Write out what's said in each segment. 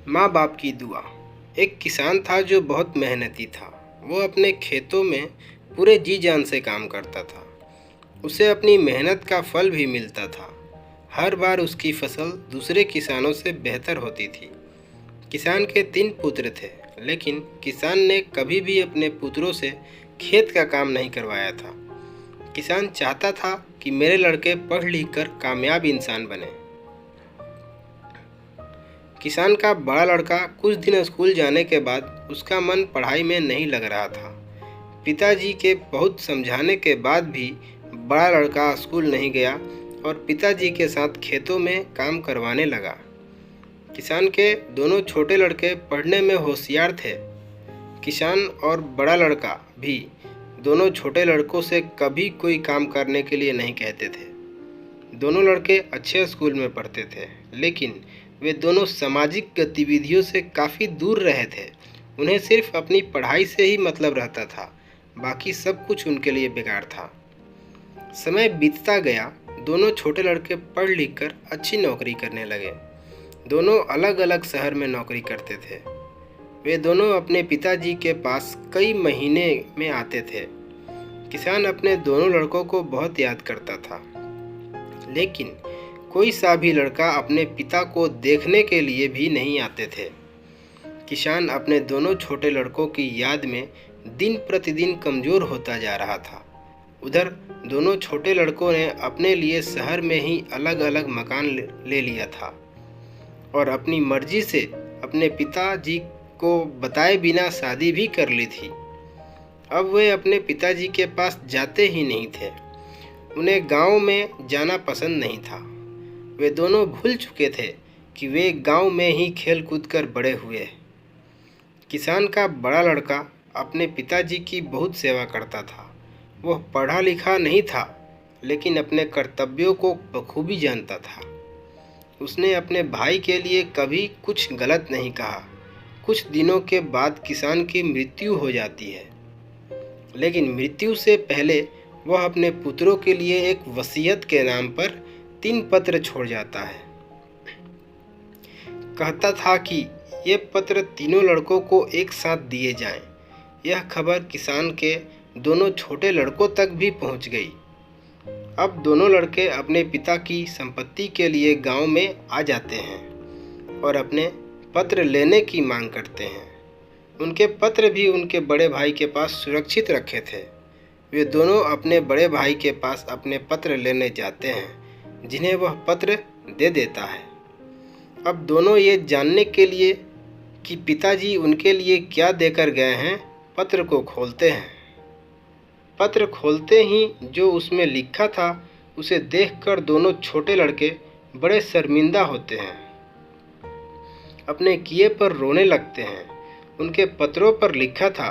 माँ बाप की दुआ। एक किसान था जो बहुत मेहनती था। वो अपने खेतों में पूरे जी जान से काम करता था। उसे अपनी मेहनत का फल भी मिलता था। हर बार उसकी फसल दूसरे किसानों से बेहतर होती थी। किसान के 3 पुत्र थे, लेकिन किसान ने कभी भी अपने पुत्रों से खेत का काम नहीं करवाया था। किसान चाहता था कि मेरे लड़के पढ़ लिख कर कामयाब इंसान बने। किसान का बड़ा लड़का कुछ दिन स्कूल जाने के बाद उसका मन पढ़ाई में नहीं लग रहा था। पिताजी के बहुत समझाने के बाद भी बड़ा लड़का स्कूल नहीं गया और पिताजी के साथ खेतों में काम करवाने लगा। किसान के दोनों छोटे लड़के पढ़ने में होशियार थे। किसान और बड़ा लड़का भी दोनों छोटे लड़कों से कभी कोई काम करने के लिए नहीं कहते थे। दोनों लड़के अच्छे स्कूल में पढ़ते थे, लेकिन वे दोनों सामाजिक गतिविधियों से काफ़ी दूर रहे थे। उन्हें सिर्फ अपनी पढ़ाई से ही मतलब रहता था, बाकी सब कुछ उनके लिए बेकार था। समय बीतता गया। दोनों छोटे लड़के पढ़ लिख कर अच्छी नौकरी करने लगे। दोनों अलग अलग शहर में नौकरी करते थे। वे दोनों अपने पिताजी के पास कई महीने में आते थे। किसान अपने दोनों लड़कों को बहुत याद करता था, लेकिन कोई सा भी लड़का अपने पिता को देखने के लिए भी नहीं आते थे। किसान अपने दोनों छोटे लड़कों की याद में दिन प्रतिदिन कमज़ोर होता जा रहा था। उधर दोनों छोटे लड़कों ने अपने लिए शहर में ही अलग अलग मकान ले लिया था और अपनी मर्जी से अपने पिताजी को बताए बिना शादी भी कर ली थी। अब वे अपने पिताजी के पास जाते ही नहीं थे। उन्हें गांव में जाना पसंद नहीं था। वे दोनों भूल चुके थे कि वे गांव में ही खेल कूद कर बड़े हुए। किसान का बड़ा लड़का अपने पिताजी की बहुत सेवा करता था। वह पढ़ा लिखा नहीं था, लेकिन अपने कर्तव्यों को बखूबी जानता था। उसने अपने भाई के लिए कभी कुछ गलत नहीं कहा। कुछ दिनों के बाद किसान की मृत्यु हो जाती है, लेकिन मृत्यु से पहले वह अपने पुत्रों के लिए एक वसीयत के नाम पर 3 पत्र छोड़ जाता है। कहता था कि ये पत्र तीनों लड़कों को एक साथ दिए जाएं। यह खबर किसान के दोनों छोटे लड़कों तक भी पहुंच गई। अब दोनों लड़के अपने पिता की संपत्ति के लिए गांव में आ जाते हैं और अपने पत्र लेने की मांग करते हैं। उनके पत्र भी उनके बड़े भाई के पास सुरक्षित रखे थे। वे दोनों अपने बड़े भाई के पास अपने पत्र लेने जाते हैं, जिन्हें वह पत्र दे देता है। अब दोनों ये जानने के लिए कि पिताजी उनके लिए क्या देकर गए हैं, पत्र को खोलते हैं। पत्र खोलते ही जो उसमें लिखा था, उसे देखकर दोनों छोटे लड़के बड़े शर्मिंदा होते हैं। अपने किए पर रोने लगते हैं। उनके पत्रों पर लिखा था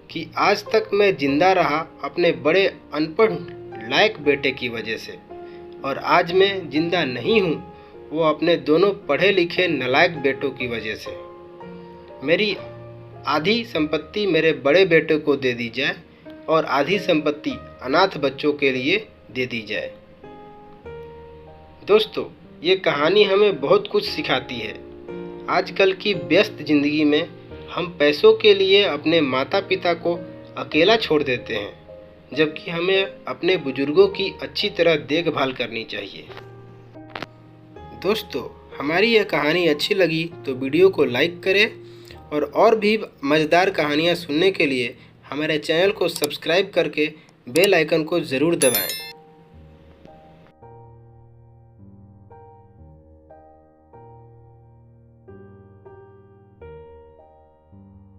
कि आज तक मैं जिंदा रहा अपने बड़े अनपढ़ लायक बेटे की वजह से, और आज मैं जिंदा नहीं हूँ वो अपने दोनों पढ़े लिखे नालायक बेटों की वजह से। मेरी आधी संपत्ति मेरे बड़े बेटे को दे दी जाए और आधी संपत्ति अनाथ बच्चों के लिए दे दी जाए। दोस्तों, ये कहानी हमें बहुत कुछ सिखाती है। आजकल की व्यस्त जिंदगी में हम पैसों के लिए अपने माता पिता को अकेला छोड़ देते हैं, जबकि हमें अपने बुजुर्गों की अच्छी तरह देखभाल करनी चाहिए। दोस्तों, हमारी यह कहानी अच्छी लगी तो वीडियो को लाइक करें और भी मज़ेदार कहानियाँ सुनने के लिए हमारे चैनल को सब्सक्राइब करके बेल आइकन को ज़रूर दबाएं।